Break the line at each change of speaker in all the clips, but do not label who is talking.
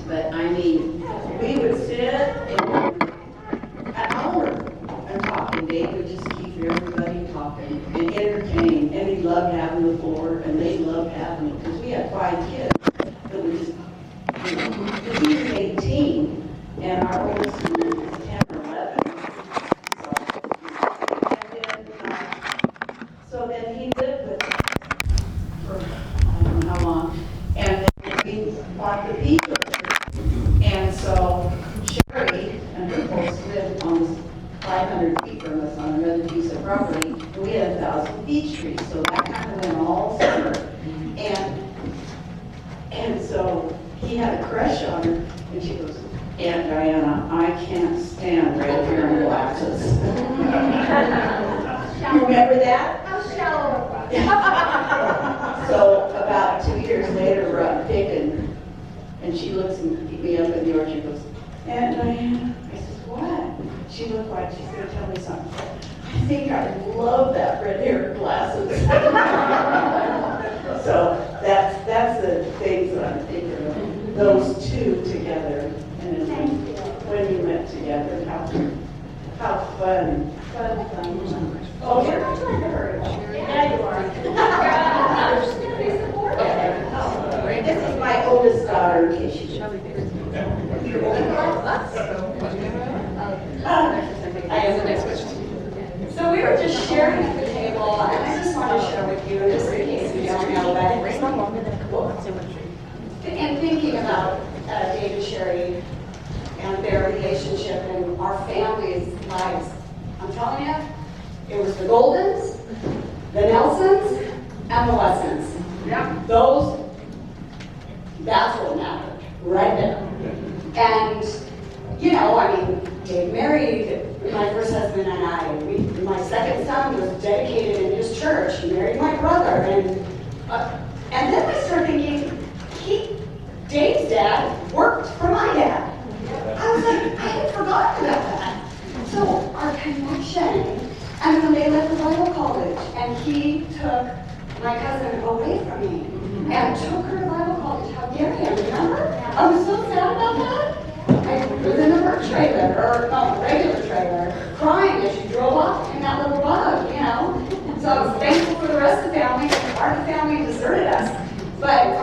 But I mean, we would sit at hour and talk, and Dave would just keep everybody talking and entertain, and he loved having the floor, and they loved having it, because we had 5 kids that we just, you know, because he was 18, and our oldest was 10 or 11. So then he lived with us for I don't know how long, and then we bought the pizza. And so Sherry and her folks lived on 500 feet from us on another piece of property, and we had 1,000 peach trees, so that kind of went all summer. And so he had a crush on her, and she goes, Aunt Diana, I can't stand red hair and glasses. You remember that? So about 2 years later, we're out picking, and she looks me up in the orchard and goes, Aunt Diana. I says, what? She looked like she's going to tell me something. I think I love that red hair and glasses. So that's the things that I'm thinking of. Those two together, and then when you went together, how fun. Oh, you're not trying to hurt. Yeah, you are. This is my oldest daughter, in case you didn't.
I have the next question. So we were just sharing at the table, and I just want to share with you, just in case you don't know, that in thinking about Dave and Sherry and their relationship and our family's lives, I'm telling you, it was the Goldens, the Nelsons, and the Lessons. Yeah. That's what mattered, right there. And, you know, I mean, Dave married my first husband and I. My second son was dedicated in his church. He married my brother. And then I started thinking, Dave's dad worked for my dad. I was like, I had forgotten about that. So our connection, and when they left the Bible college, and he took my cousin away from me, and took her to Bible college. How dare him, remember? I was so sad about that. I was in a work trailer, or no, a regular trailer, crying as she drove off in that little bug, you know? So I was thankful for the rest of the family. Part of the family deserted us. But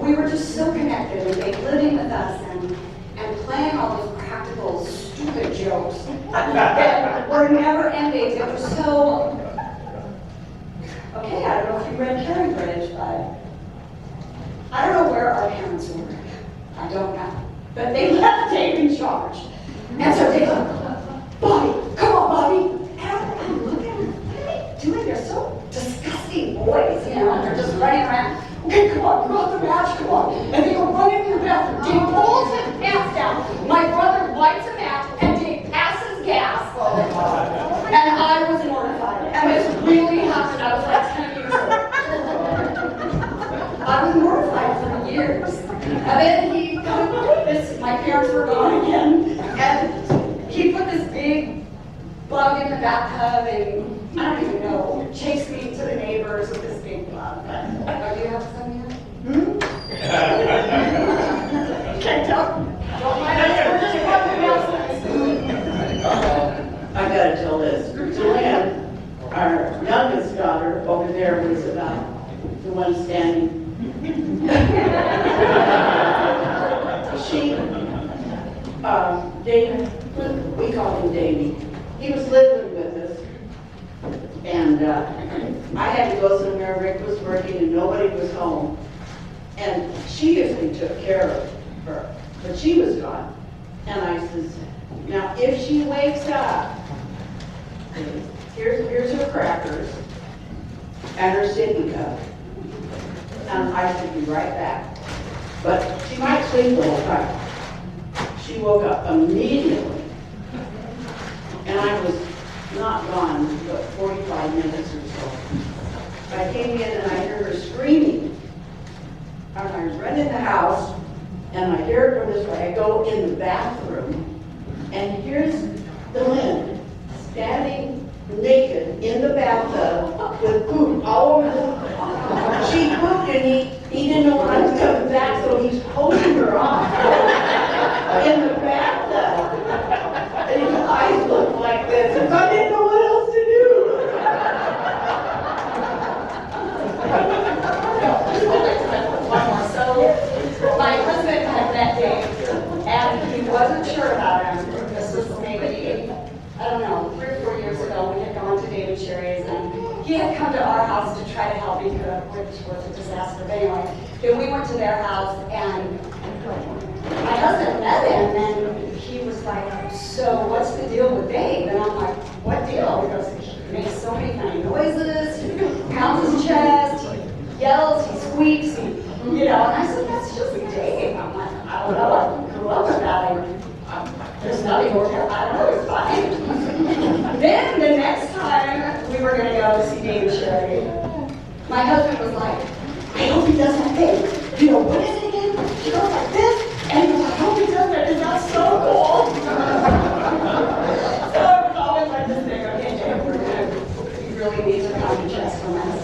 we were just so connected, and they living with us, and playing all those practical, stupid jokes that were never ending. It was so... Okay, I don't know if you read Caring Bridge, but I don't know where our parents were. I don't know. But they left Dave in charge. And so Dave's like, Bobby, come on, Bobby. And I'm looking at them, what are they doing? They're so disgusting boys, you know, they're just running around. Okay, come on, go out the match, come on. And they go running in the bathroom. Dave pulls his pants down. My brother lights a match, and Dave passes gas. And I was mortified. And this really happened. I was like 10 years old. I was mortified for years. And then he my parents were gone again. And he put this big bug in the bathtub, and I don't even know, chased me to the neighbors with this big bug. But, do you have some here? Can't tell. Don't mind us. We're just talking about
I gotta tell this. Joanne, our youngest daughter over there, was about the one standing. Dave, we called him Davey. He was living with us, and I had to go somewhere. Rick was working, and nobody was home. And she usually took care of her, but she was gone. And I says, now if she wakes up, here's her crackers and her sippy cup, and I should be right back. But she might sleep a little time. She woke up immediately, and I was not gone but 45 minutes or so. I came in and I heard her screaming, and I run in the house, and I hear her from this way. I go in the bathroom, and here's the Lynn standing naked in the bathtub with poop all over the... She pooped, and he didn't know when I was coming back, so he's holding her off.
house to try to help me cook, which was a disaster. But anyway, then we went to their house, and my husband met him, and he was like, so what's the deal with Dave? And I'm like, what deal? Because he makes so many funny noises, he pounds his chest, he yells, he squeaks, and I said, that's just Dave. I'm like, I don't know, I grew up with that. There's nothing more to, I don't know, it's fine. Then the next time we were going to go see Dave and Sherry, my husband was like, I hope he does that thing. What is it again? He goes like this, and he goes, I hope he does that, because that's so cool. So it was always like this thing, okay, Dave, we really need to pound your chest for my husband.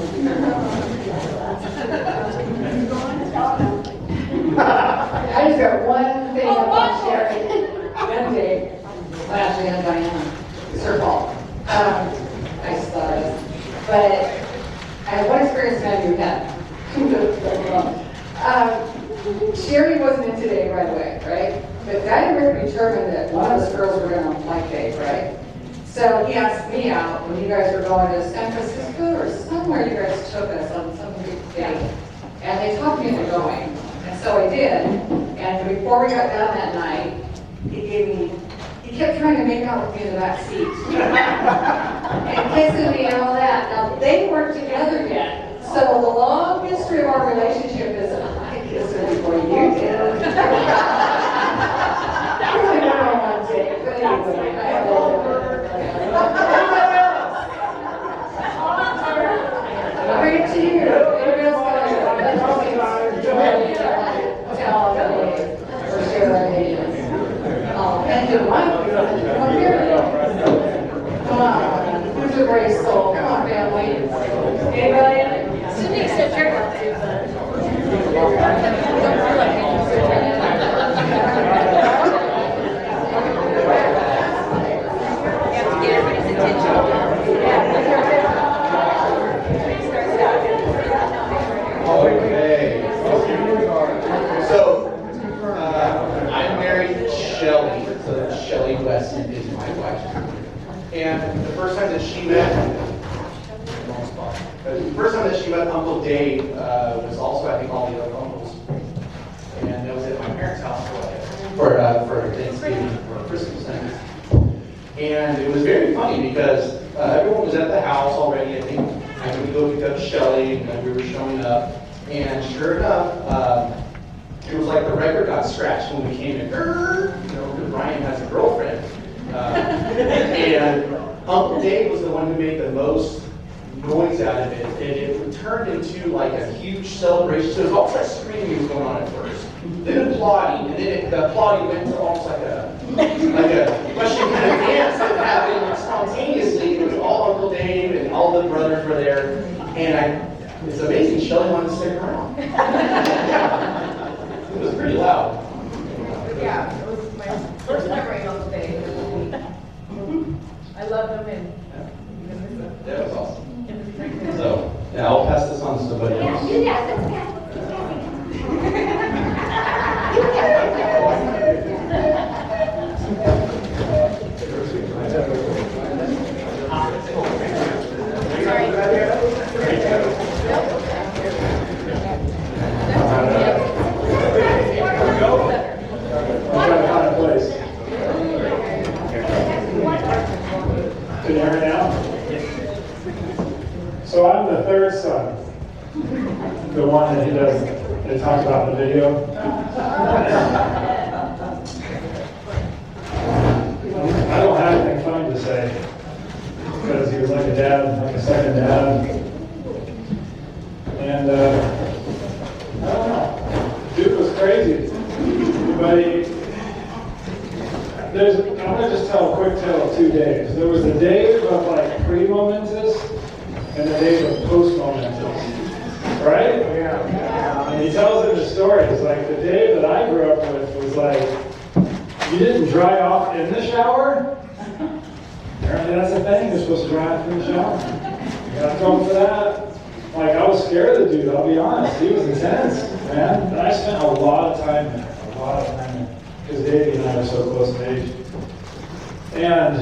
I just got one thing about Sherry. One day, last year, Diana, it's her fault. I just thought it was. But I had one experience now you had. Sherry wasn't in today right away, right? But Diana Rick determined that one of us girls were going to like Dave, right? So he asked me out when you guys were going to San Francisco or somewhere you guys took us on some big date. And they talked me into going. And so I did. And before we got down that night, he kept trying to make out with me in the back seat. And kissing me and all that. Now, they weren't together yet. So the long history of our relationship is that I kissed her before you did. I really don't know one date, but anyway. I'll bring it to you. Anybody else got it? Tell them or share our ideas. And do one. Come here. Come on. Who's a brave soul? Come on, family. Anybody? Cindy said you're not too
Okay. So, I'm married to Shelly. So Shelly Weston is my wife. And the first time that she met Uncle Dave was also, I think, all the other uncles. And it was at my parents' house for Thanksgiving or Christmas thing. And it was very funny because everyone was at the house already. I think I went to go pick up Shelly, and we were showing up. And sure enough, it was like the record got scratched when we came in. Because Ryan has a girlfriend. And Uncle Dave was the one who made the most noise out of it. And it turned into like a huge celebration. So it was almost like screaming was going on at first. Then applauding, and then the applauding went to almost like a question kind of dance that happened spontaneously. It was all Uncle Dave and all the brothers were there. And it's amazing, Shelly wanted to stick around. It was pretty loud.
Yeah, it was my first memory on the day. I love them and
That was awesome. So, yeah, I'll pass this on to somebody else.
Can you hear me now? So I'm the third son, the one that they talked about in the video. I don't have anything funny to say because he was like a dad, like a second dad. And I don't know, dude was crazy, but I'm going to just tell a quick tale of 2 days. There was the Dave of like pre-momentous and the Dave of post-momentous, right? Yeah. And he tells in the stories, like the Dave that I grew up with was like, you didn't dry off in the shower? Apparently that's a thing, you're supposed to dry off in the shower. You got to go for that. Like I was scared of the dude, I'll be honest. He was intense, man. And I spent a lot of time there, because Davey and I are so close in age. And,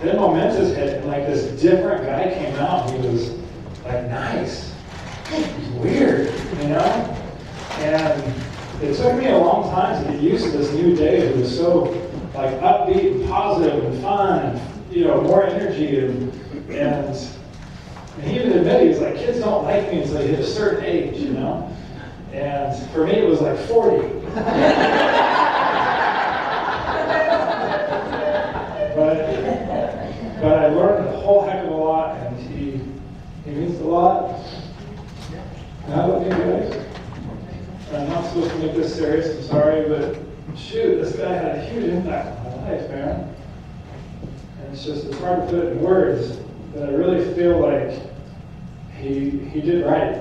then Momentous hit, and like this different guy came out, and he was like nice. It was weird, you know? And it took me a long time to get used to this new Dave who was so like upbeat and positive and fun and, you know, more energy and he even admitted, he's like, kids don't like me until you hit a certain age, you know? And for me, it was like 40. But I learned a whole heck of a lot, and he means a lot. And how about you guys? I'm not supposed to make this serious, I'm sorry, but shoot, this guy had a huge impact on my life, man. And it's hard to put it in words, but I really feel like he did right.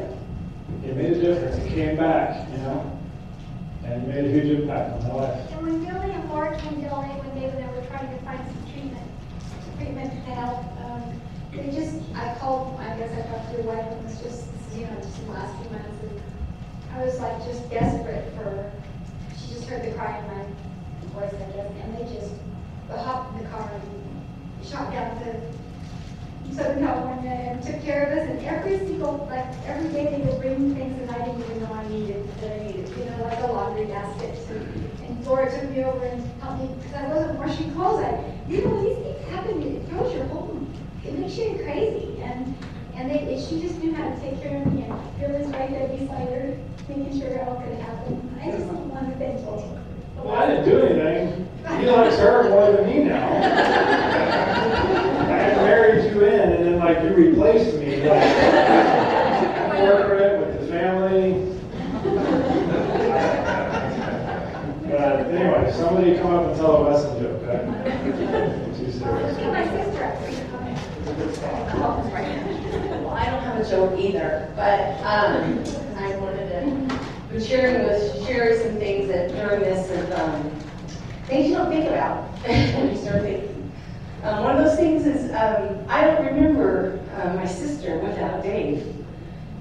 He made a difference. He came back, you know, and he made a huge impact on my life.
And when Billy and Laura came to LA, when David and I were trying to find some treatment to help, I called, I guess I talked to your wife, and it was just the last few months, and I was like just desperate for, she just heard the cry in my voice, I guess, and they just hopped in the car and shot down to Southern California and took care of us, and every day they would bring things that I didn't even know I needed, like a laundry basket. And Laura took me over and helped me, because I wasn't washing clothes. These things happen, it throws your whole, it makes you crazy. And she just knew how to take care of me, and Billy's right there beside her, making sure it all could happen. I just wanted to thank you.
Well, I didn't do anything. He likes her more than me now. I married you in, and then like you replaced me, like corporate with the family. But anyway, somebody come up and tell a Wesson joke, okay? Too serious.
Look at my sister.
Well, I don't have a joke either, but I wanted to share some things that during this of things you don't think about when you start thinking. One of those things is I don't remember my sister without Dave,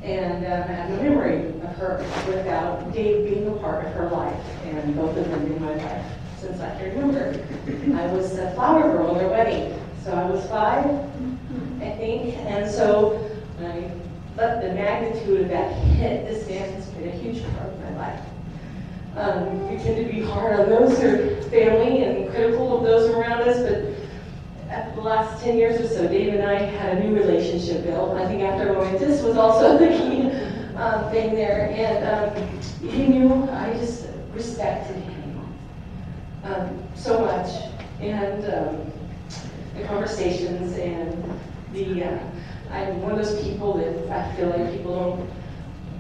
and I have no memory of her without Dave being a part of her life, and both of them in my life since I can remember. I was a flower girl in their wedding, so I was 5, I think, and so when I let the magnitude of that hit this dance has been a huge part of my life. We tend to be hard on those who are family and critical of those around us, but after the last 10 years or so, Dave and I had a new relationship built. I think after Momentous was also the key thing there, and he knew I just respected him so much, and the conversations and I'm one of those people that I feel like people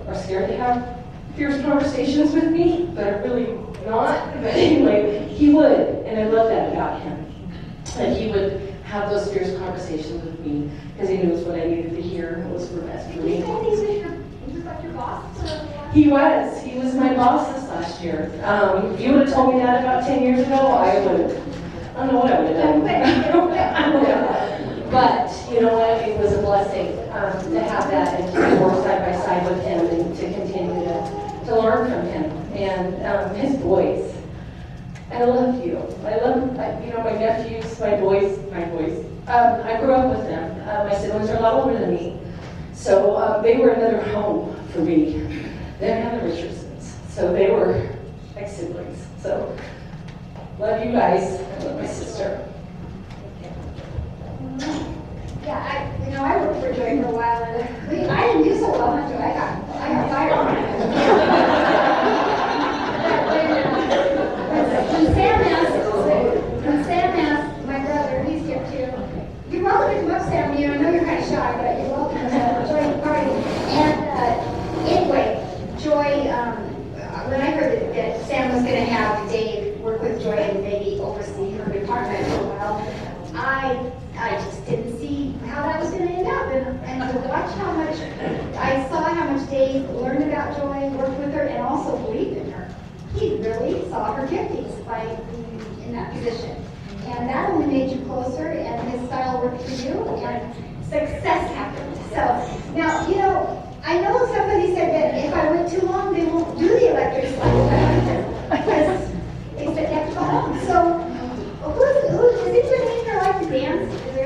are scared to have fierce conversations with me, but are really not. But anyway, he would, and I love that about him. That he would have those fierce conversations with me because he knew it was what I needed to hear. It was for best for me.
He was like your boss?
He was my boss this last year. You would have told me that about 10 years ago, I don't know what I would have done. But you know what? It was a blessing to have that and to work side by side with him and to continue to learn from him and his boys. I love you. I love my nephews, my boys. I grew up with them. My siblings are a lot older than me, so they were another home for me. They didn't have the Richardsons, so they were like siblings. So love you guys. I love my sister.
Yeah, I worked for Joy for a while, and I didn't do so well on Joy. I got fired on it. When Sam asked my brother, he's here too, you're welcome to come up, Sam. I know you're kind of shy, but you're welcome to join the party. And anyway, Joy, when I heard that Sam was going to have Dave work with Joy and maybe oversee her department for a while, I just didn't see how that was going to end up, and to watch how much, I saw how much Dave learned about Joy, worked with her, and also believed in her. He really saw her giftings by being in that position. And that only made you closer, and his style worked for you, and success happened. So, now, I know somebody said that if I went too long, they won't do the electric slide because they said you have to go home. So, is anybody in here like to dance? Is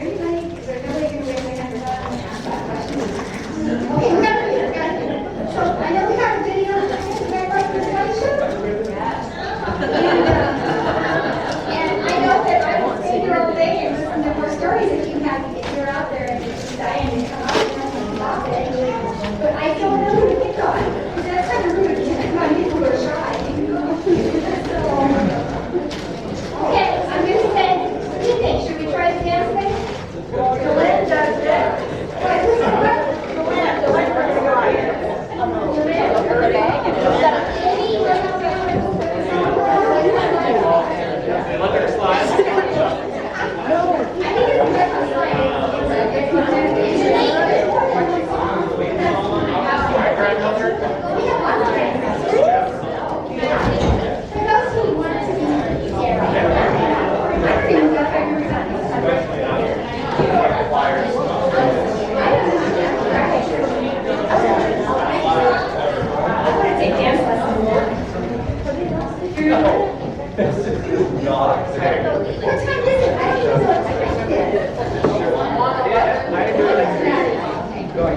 Oh,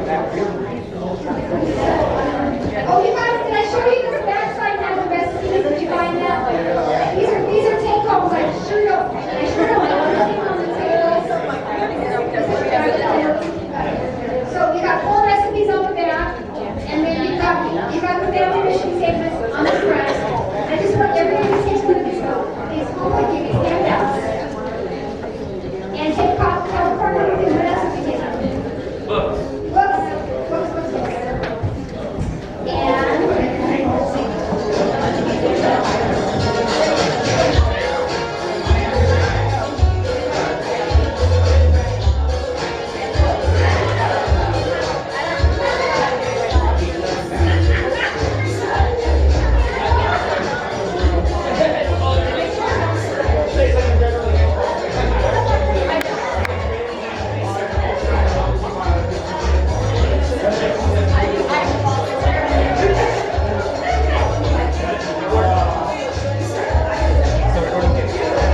you guys, did I show you this backside has the recipes? Did you find that? These are take homes. I sure don't know anything on the table. So you got 4 recipes on the back, and then you got the family mission statements on the front. I just want everybody to take one of these homework, give these handouts, and take a copy of everything. What else did you take? Books.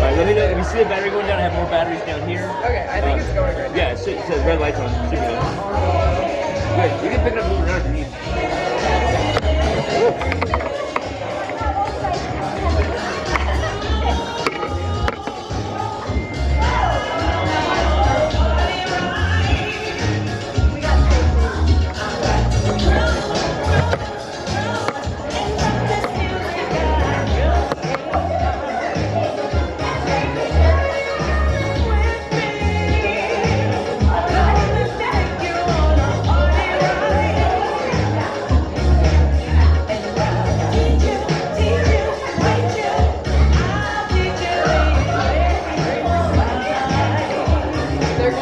Alright, let me know if you see the battery going down. I have more batteries down here.
Okay, I think it's going great.
Yeah, it says red lights on. Should be good. Good. You can pick it up.